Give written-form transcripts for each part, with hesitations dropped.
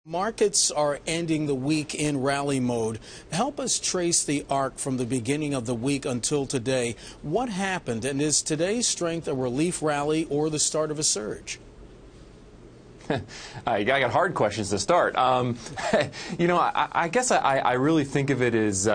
Markets are ending the week in rally mode. Help us trace the arc from the beginning of the week until today. What happened, and is today's strength a relief rally or the start of a surge? I got hard questions to start. I guess I really think of it as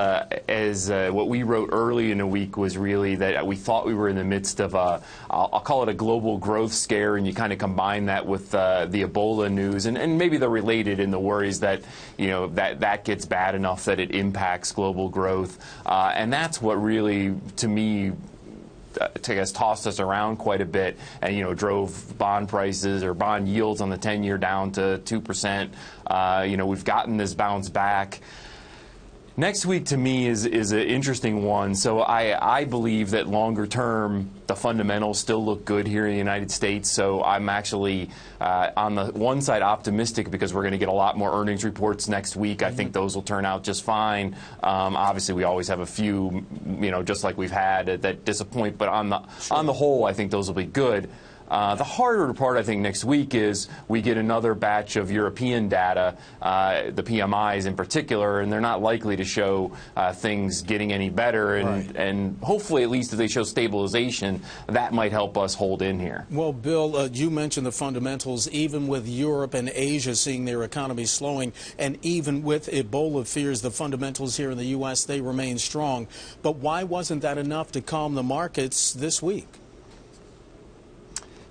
what we wrote early in the week was really that we thought we were in the midst of I'll call it a global growth scare, and you kind of combine that with the Ebola news, and maybe they're related in the worries that that gets bad enough that it impacts global growth, and that's what really, to me, tossed us around quite a bit, and drove bond prices or bond yields on the 10-year down to 2%. We've gotten this bounce back. Next week, to me, is an interesting one. So I believe that longer term, the fundamentals still look good here in the United States. So I'm actually, on the one side, optimistic because we're going to get a lot more earnings reports next week. I think those will turn out just fine. Obviously, we always have a few, just like we've had, that disappoint. But on the whole, I think those will be good. The harder part, I think, next week is we get another batch of European data, the PMIs in particular, and they're not likely to show things getting any better. And hopefully, at least if they show stabilization, that might help us hold in here. Well, Bill, you mentioned the fundamentals, even with Europe and Asia seeing their economies slowing, and even with Ebola fears, the fundamentals here in the U.S., they remain strong. But why wasn't that enough to calm the markets this week?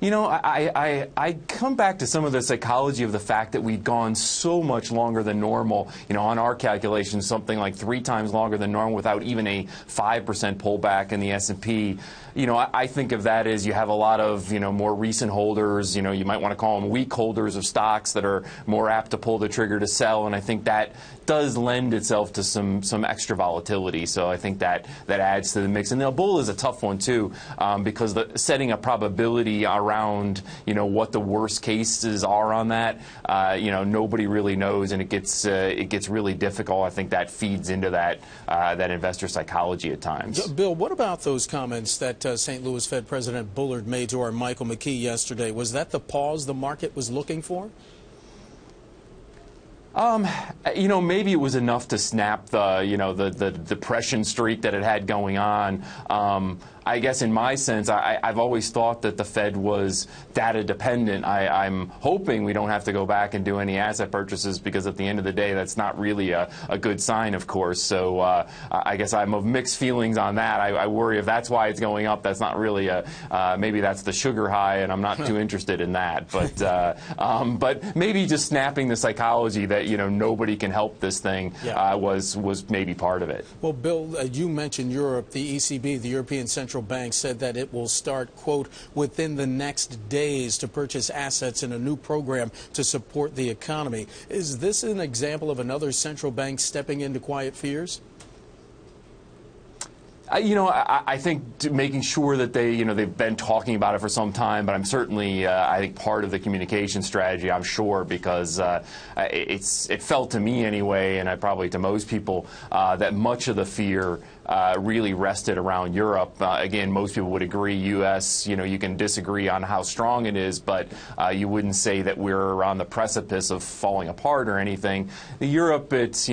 I come back to some of the psychology of the fact that we'd gone so much longer than normal. On our calculations, something like 3 times longer than normal without even a 5% pullback in the S&P. I think of that as you have a lot of, more recent holders. You might want to call them weak holders of stocks that are more apt to pull the trigger to sell. And I think that does lend itself to some extra volatility. So I think that adds to the mix. And the Ebola is a tough one, too, because setting a probability around what the worst cases are on that, nobody really knows, and it gets really difficult. I think that feeds into that investor psychology at times. Bill, what about those comments that St. Louis Fed President Bullard made to our Michael McKee yesterday? Was that the pause the market was looking for? Maybe it was enough to snap the depression streak that it had going on. I guess in my sense, I've always thought that the Fed was data dependent. I'm hoping we don't have to go back and do any asset purchases, because at the end of the day, that's not really a good sign, of course. So I guess I'm of mixed feelings on that. I worry if that's why it's going up, that's not really maybe that's the sugar high, and I'm not too interested in that. But maybe just snapping the psychology that nobody can help this thing was maybe part of it. Well, Bill, you mentioned Europe. The ECB, the European Central Bank, said that it will start, quote, within the next days to purchase assets in a new program to support the economy. Is this an example of another central bank stepping into quiet fears? I think making sure that they've been talking about it for some time, but I'm certainly, I think, part of the communication strategy, I'm sure, because it felt to me anyway, and probably to most people, that much of the fear really rested around Europe. Again, most people would agree. U.S., you can disagree on how strong it is, but you wouldn't say that we're on the precipice of falling apart or anything. Europe, it's,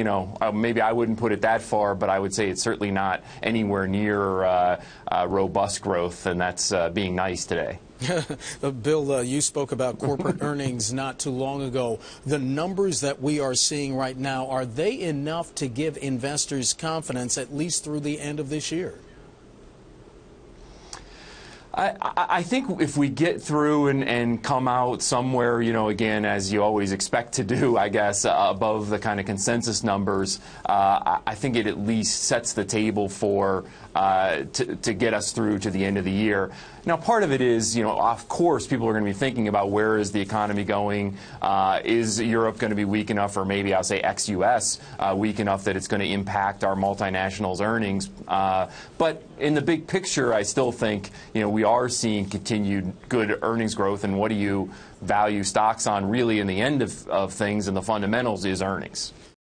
maybe I wouldn't put it that far, but I would say it's certainly not anywhere near robust growth, and that's being nice today. Bill, you spoke about corporate earnings not too long ago. The numbers that we are seeing right now, are they enough to give investors confidence at least through the end of this year? I think if we get through and come out somewhere, again, as you always expect to do, I guess, above the kind of consensus numbers, I think it at least sets the table for to get us through to the end of the year. Now, part of it is, of course, people are going to be thinking about where is the economy going? Is Europe going to be weak enough, or maybe I'll say ex-U.S. Weak enough that it's going to impact our multinationals' earnings? But in the big picture, I still think, we are seeing continued good earnings growth, and what do you value stocks on really in the end of things, and the fundamentals is earnings.